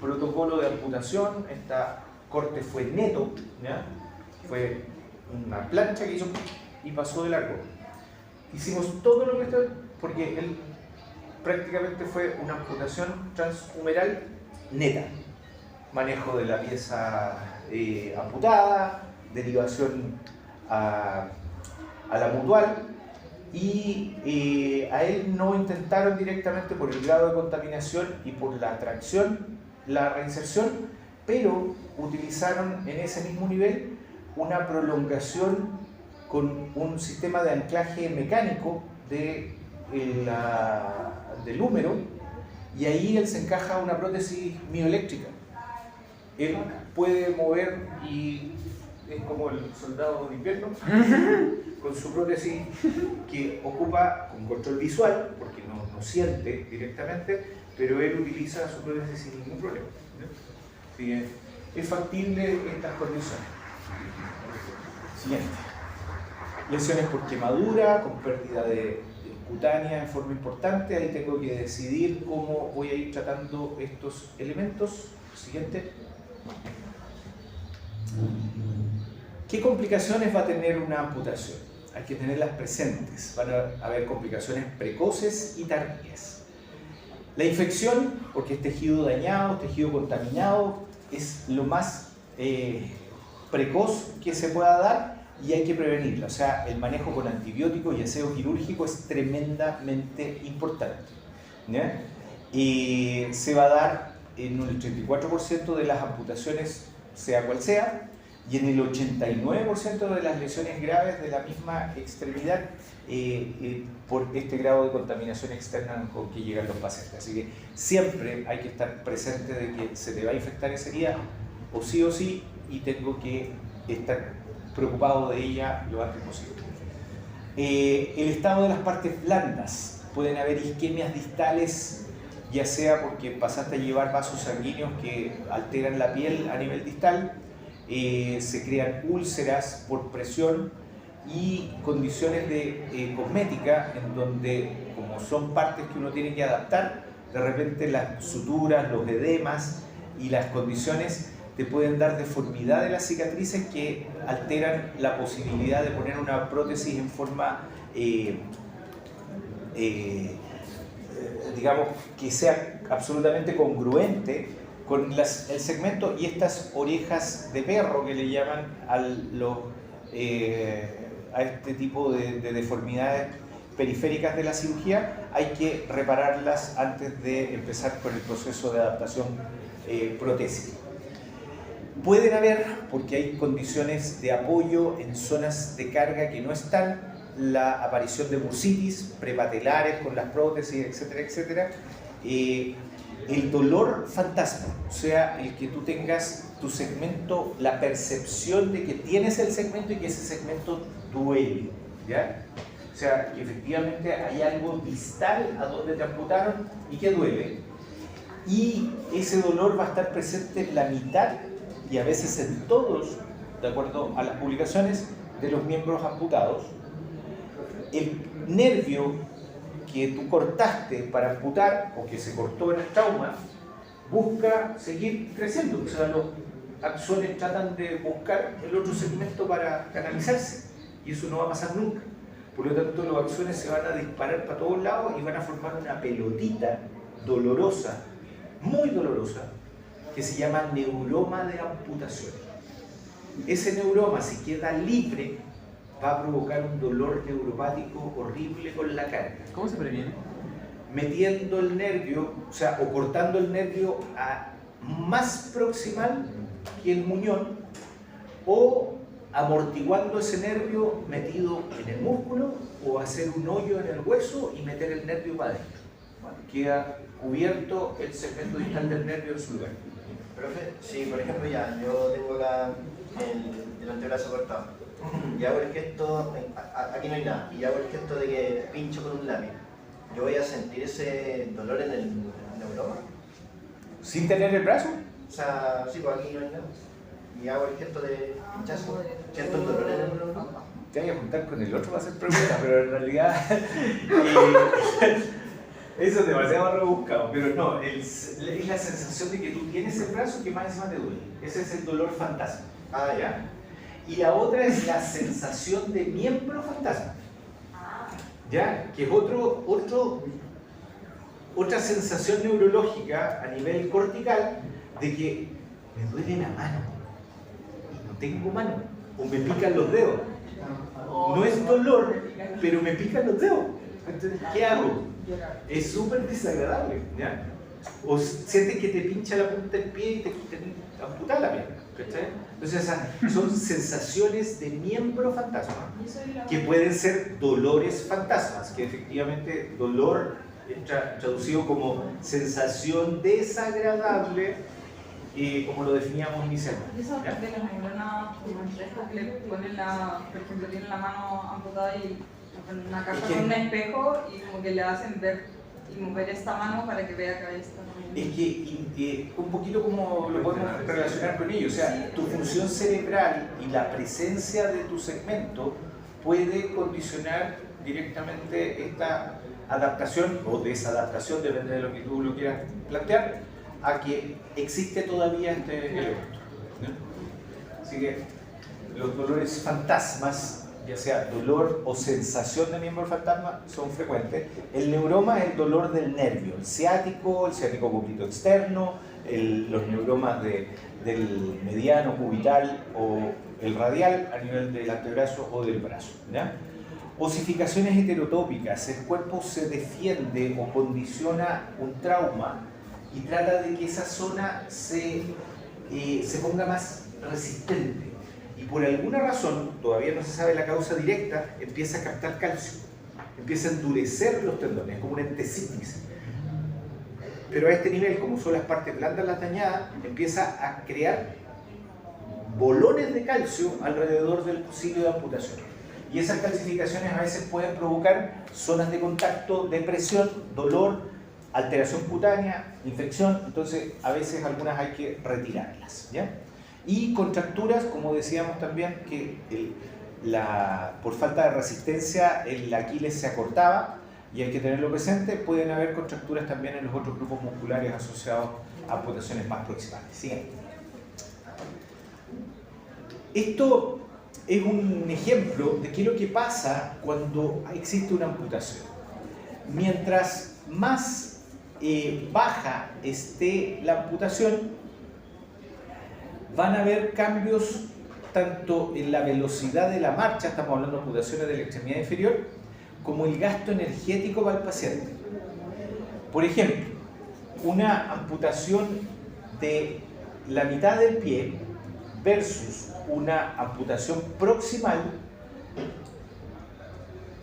Protocolo de amputación, esta corte fue neto, ¿ya? Fue una plancha que hizo y pasó de largo. Hicimos todo lo que está, porque él prácticamente fue una amputación transhumeral neta. Manejo de la pieza amputada, derivación a la mutual, y a él no intentaron directamente por el grado de contaminación y por la tracción, la reinserción, pero utilizaron en ese mismo nivel una prolongación con un sistema de anclaje mecánico del húmero, y ahí él se encaja una prótesis mioeléctrica. Él puede mover y es como el soldado de invierno con su prótesis que ocupa con control visual, porque no siente directamente, pero él utiliza su prótesis sin ningún problema. ¿Sí? Es factible estas condiciones. Siguiente. Lesiones por quemadura, con pérdida de cutánea en forma importante. Ahí tengo que decidir cómo voy a ir tratando estos elementos. Siguiente. ¿Qué complicaciones va a tener una amputación? Hay que tenerlas presentes. Van a haber complicaciones precoces y tardías. La infección, porque es tejido dañado, tejido contaminado, es lo más precoz que se pueda dar y hay que prevenirla. O sea, el manejo con antibióticos y aseo quirúrgico es tremendamente importante, ¿ya? Y se va a dar en el 34% de las amputaciones, sea cual sea, y en el 89% de las lesiones graves de la misma extremidad por este grado de contaminación externa con que llegan los pacientes. Así que siempre hay que estar presente de que se te va a infectar esa herida o sí, y tengo que estar preocupado de ella lo antes posible. El estado de las partes blandas. Pueden haber isquemias distales, ya sea porque pasaste a llevar vasos sanguíneos que alteran la piel a nivel distal, se crean úlceras por presión y condiciones de cosmética en donde, como son partes que uno tiene que adaptar, de repente las suturas, los edemas y las condiciones te pueden dar deformidad de las cicatrices que alteran la posibilidad de poner una prótesis en forma digamos que sea absolutamente congruente con el segmento y estas orejas de perro que le llaman a este tipo de deformidades periféricas de la cirugía. Hay que repararlas antes de empezar con el proceso de adaptación protésica. Pueden haber, porque hay condiciones de apoyo en zonas de carga que no están, la aparición de bursitis prepatelares con las prótesis, etcétera, etcétera. El dolor fantasma, o sea, el que tú tengas tu segmento, la percepción de que tienes el segmento y que ese segmento duele, ¿ya? O sea, que efectivamente hay algo distal a donde te amputaron y que duele, y ese dolor va a estar presente en la mitad y a veces en todos, de acuerdo a las publicaciones, de los miembros amputados. El nervio que tú cortaste para amputar o que se cortó en el trauma busca seguir creciendo, o sea, los axones tratan de buscar el otro segmento para canalizarse y eso no va a pasar nunca. Por lo tanto, los axones se van a disparar para todos lados y van a formar una pelotita dolorosa, muy dolorosa, que se llama neuroma de amputación. Ese neuroma, si queda libre, va a provocar un dolor neuropático horrible con la carga. ¿Cómo se previene? Metiendo el nervio, o sea, o cortando el nervio a más proximal que el muñón o amortiguando ese nervio metido en el músculo o hacer un hoyo en el hueso y meter el nervio para adentro. Bueno, queda cubierto el segmento distal del nervio en su lugar. Profe, si por ejemplo ya yo tengo acá el antebrazo cortado y hago el gesto, aquí no hay nada, y hago el gesto de que pincho con un lápiz, ¿yo voy a sentir ese dolor en el neuroma? ¿Sin tener el brazo? O sea, sí, pues aquí no hay nada. Y hago el gesto de pinchazo, siento el dolor en el neuroma. Te voy a juntar con el otro para hacer preguntas, pero en realidad eso es demasiado rebuscado, pero no, es la sensación de que tú tienes el brazo que más encima te duele. Ese es el dolor fantasma. Ah, ya. Y la otra es la sensación de miembro fantasma. ¿Ya? Que es otra sensación neurológica a nivel cortical de que me duele la mano y no tengo mano, o me pican los dedos. No es dolor, pero me pican los dedos. Entonces, ¿qué hago? Es súper desagradable, ¿ya? O sientes que te pincha la punta del pie y te amputas la pierna, ¿cachai? Entonces son sensaciones de miembro fantasma, que pueden ser dolores fantasmas, que efectivamente dolor traducido como sensación desagradable, como lo definíamos inicialmente. Eso de las neuronas como en fresco que le ponen por ejemplo, tienen la mano amputada y ponen una caja con un espejo y como que le hacen ver y mover esta mano para que vea que ahí está. Es que un poquito como lo podemos relacionar con ello, o sea, tu función cerebral y la presencia de tu segmento puede condicionar directamente esta adaptación o desadaptación, depende de lo que tú lo quieras plantear, a que existe todavía este elemento, ¿no? Así que los dolores fantasmas, ya sea dolor o sensación de miembro fantasma, son frecuentes. El neuroma es el dolor del nervio, el ciático cubrito externo, los neuromas del mediano cubital o el radial a nivel del antebrazo o del brazo, ¿ya? Osificaciones heterotópicas, el cuerpo se defiende o condiciona un trauma y trata de que esa zona se ponga más resistente. Y por alguna razón, todavía no se sabe la causa directa, empieza a captar calcio, empieza a endurecer los tendones, como una entesitis. Pero a este nivel, como son las partes blandas las dañadas, empieza a crear bolones de calcio alrededor del sitio de amputación. Y esas calcificaciones a veces pueden provocar zonas de contacto, depresión, dolor, alteración cutánea, infección. Entonces, a veces algunas hay que retirarlas, ¿ya? Y contracturas, como decíamos también, que por falta de resistencia el Aquiles se acortaba y hay que tenerlo presente. Pueden haber contracturas también en los otros grupos musculares asociados a amputaciones más proximales. Siguiente. Esto es un ejemplo de qué es lo que pasa cuando existe una amputación. Mientras más baja esté la amputación, van a haber cambios tanto en la velocidad de la marcha, estamos hablando de amputaciones de la extremidad inferior, como el gasto energético para el paciente. Por ejemplo, una amputación de la mitad del pie versus una amputación proximal,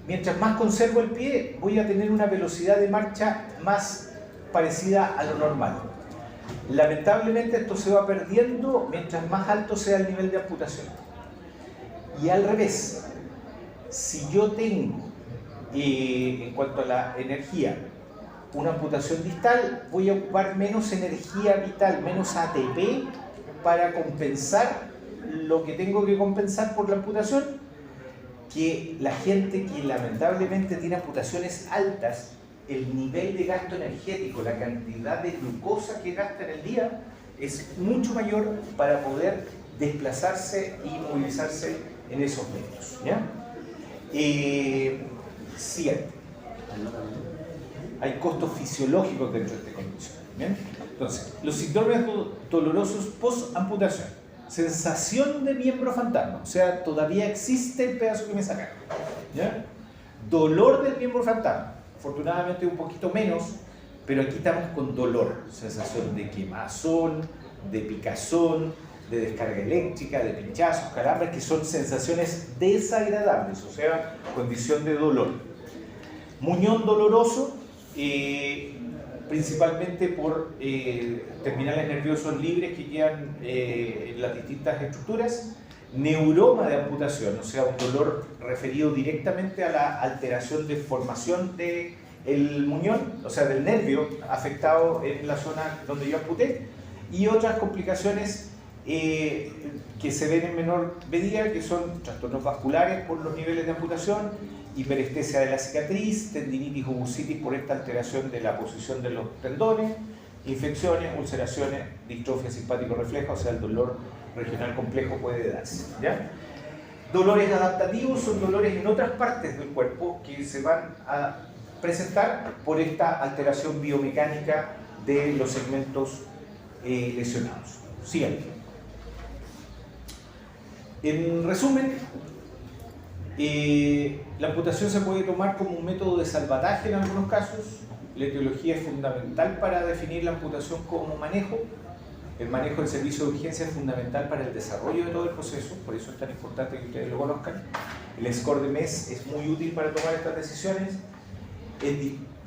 mientras más conservo el pie, voy a tener una velocidad de marcha más parecida a lo normal. Lamentablemente esto se va perdiendo mientras más alto sea el nivel de amputación. Y al revés, si yo tengo, en cuanto a la energía, una amputación distal, voy a ocupar menos energía vital, menos ATP para compensar lo que tengo que compensar por la amputación, que la gente que lamentablemente tiene amputaciones altas, el nivel de gasto energético, la cantidad de glucosa que gasta en el día es mucho mayor para poder desplazarse y movilizarse en esos medios, ¿ya? Siguiente. Hay costos fisiológicos dentro de esta condición, ¿bien? Entonces, los síndromes dolorosos post-amputación. Sensación de miembro fantasma, o sea, todavía existe el pedazo que me sacaron, ¿ya? Dolor del miembro fantasma. Afortunadamente un poquito menos pero aquí estamos con dolor, sensación de quemazón, de picazón, de descarga eléctrica, de pinchazos, calambres, que son sensaciones desagradables, o sea, condición de dolor. Muñón doloroso, principalmente por terminales nerviosos libres que quedan en las distintas estructuras. Neuroma de amputación, o sea, un dolor referido directamente a la alteración de formación del muñón, o sea, del nervio afectado en la zona donde yo amputé, y otras complicaciones que se ven en menor medida, que son trastornos vasculares por los niveles de amputación, hiperestesia de la cicatriz, tendinitis o bursitis por esta alteración de la posición de los tendones, infecciones, ulceraciones, distrofia simpático-refleja, o sea, el dolor regional complejo puede darse, ¿ya? Dolores adaptativos son dolores en otras partes del cuerpo que se van a presentar por esta alteración biomecánica de los segmentos lesionados. Siguiente. En resumen, la amputación se puede tomar como un método de salvataje en algunos casos. La etiología es fundamental para definir la amputación como manejo. El manejo del servicio de urgencia es fundamental para el desarrollo de todo el proceso, por eso es tan importante que ustedes lo conozcan. El score de MES es muy útil para tomar estas decisiones.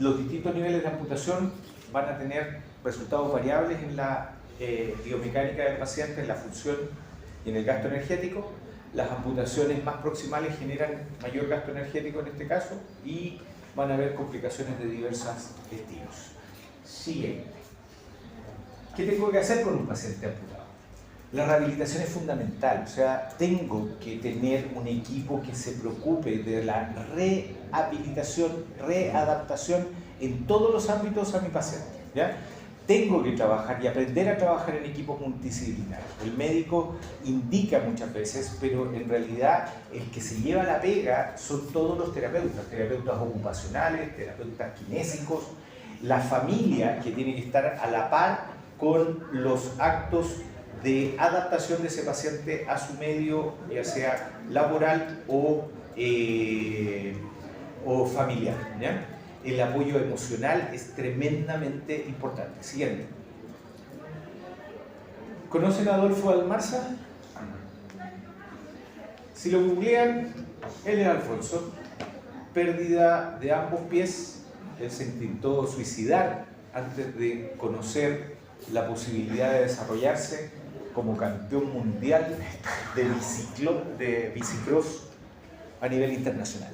Los distintos niveles de amputación van a tener resultados variables en la biomecánica del paciente, en la función y en el gasto energético. Las amputaciones más proximales generan mayor gasto energético en este caso y van a haber complicaciones de diversos estilos. Siguiente. ¿Qué tengo que hacer con un paciente amputado? La rehabilitación es fundamental, o sea, tengo que tener un equipo que se preocupe de la rehabilitación, readaptación en todos los ámbitos a mi paciente, ¿ya? Tengo que trabajar y aprender a trabajar en equipos multidisciplinarios. El médico indica muchas veces, pero en realidad el que se lleva la pega son todos los terapeutas ocupacionales, terapeutas kinésicos, la familia que tiene que estar a la par con los actos de adaptación de ese paciente a su medio, ya sea laboral o familiar, ¿ya? El apoyo emocional es tremendamente importante. Siguiente. ¿Conocen a Adolfo Almarza? Si lo googlean, él es Alfonso. Pérdida de ambos pies. Él se intentó suicidar antes de conocer la posibilidad de desarrollarse como campeón mundial de bicicross a nivel internacional.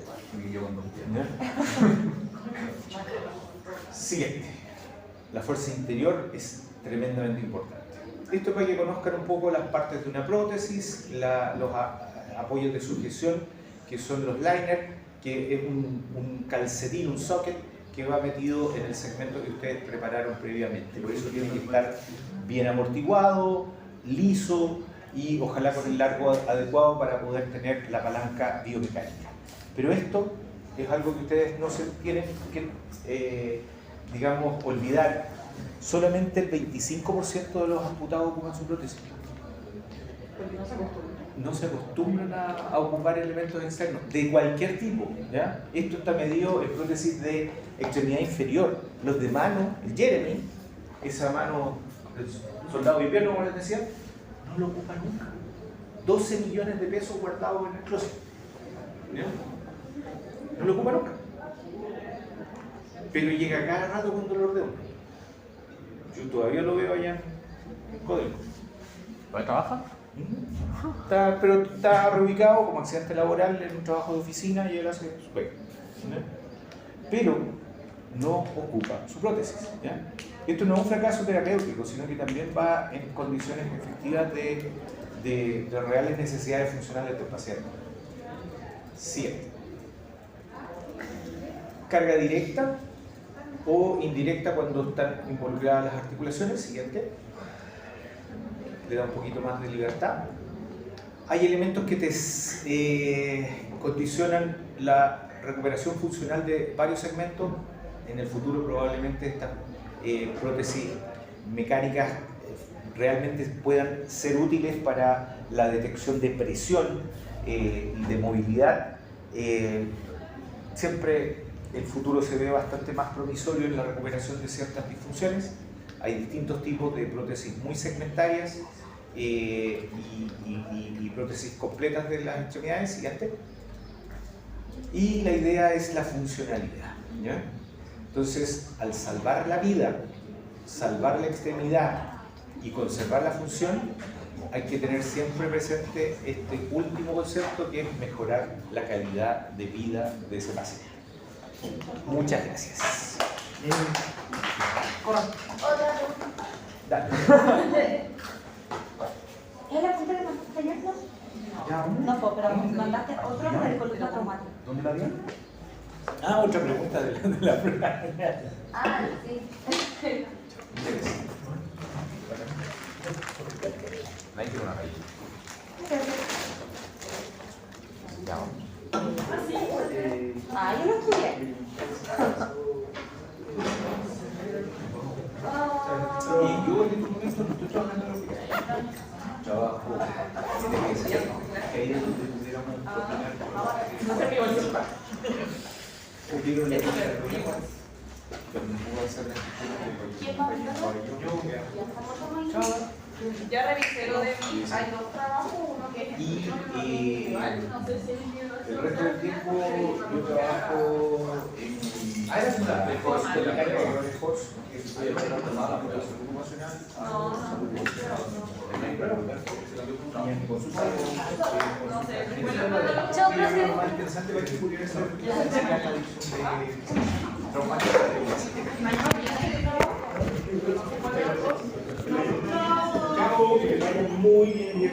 Siguiente. La fuerza interior es tremendamente importante. Esto para que conozcan un poco las partes de una prótesis, los apoyos de sujeción, que son los liners, que es un calcetín, un socket, que va metido en el segmento que ustedes prepararon previamente. Por eso tiene que estar bien amortiguado, liso y ojalá con el largo adecuado para poder tener la palanca biomecánica. Pero esto es algo que ustedes no se tienen que, digamos, olvidar. Solamente el 25% de los amputados ocupan su prótesis. Porque no se acostumbran. No se acostumbran a ocupar elementos externos de cualquier tipo, ¿ya? Esto está medido en prótesis de extremidad inferior. Los de mano, el Jeremy, esa mano del soldado de invierno, como les decía, no lo ocupa nunca. 12 millones de pesos guardados en el closet, ¿ya? No lo ocupa nunca. Pero llega cada rato con dolor de hombro. Yo todavía lo veo allá en Codelco. ¿Dónde trabaja? Pero está reubicado como accidente laboral en un trabajo de oficina y él hace su pega, ¿ya? Pero no ocupa su prótesis, ¿ya? Esto no es un fracaso terapéutico, sino que también va en condiciones efectivas de reales necesidades funcionales del paciente. 7. Carga directa o indirecta cuando están involucradas las articulaciones. Siguiente. Le da un poquito más de libertad. Hay elementos que te condicionan la recuperación funcional de varios segmentos. En el futuro probablemente estas prótesis mecánicas realmente puedan ser útiles para la detección de presión y de movilidad. Siempre el futuro se ve bastante más promisorio en la recuperación de ciertas disfunciones. Hay distintos tipos de prótesis muy segmentarias y prótesis completas de las extremidades. Siguiente. Y la idea es la funcionalidad, ¿ya? Entonces, al salvar la vida, salvar la extremidad y conservar la función, hay que tener siempre presente este último concepto, que es mejorar la calidad de vida de ese paciente. Muchas gracias. Otra Dale. ¿Es la punta que mandaste ayer, no? No, pero mandaste otro de columna traumática. ¿Dónde la vi? Ah, otra pregunta de la prueba. Ah, sí. Hay que una raíz. Ah, yo lo estudié. Y yo en este momento no estoy trabajando en la oficina. Trabajo en el que ahí es donde pudiéramos opinar. No sé qué voy a decir. Hubieron la reunión donde pudo hacer la Ya revisé lo de mí. Hay dos trabajos, uno que es y individual, no sé si es individual. el resto del tiempo yo trabajo en la carrera de Force, que estoy hablando de la salud ocupacional, salud ocupacional, y en consulta lo más interesante para que pudiera ser la adicción traumática de muy bien.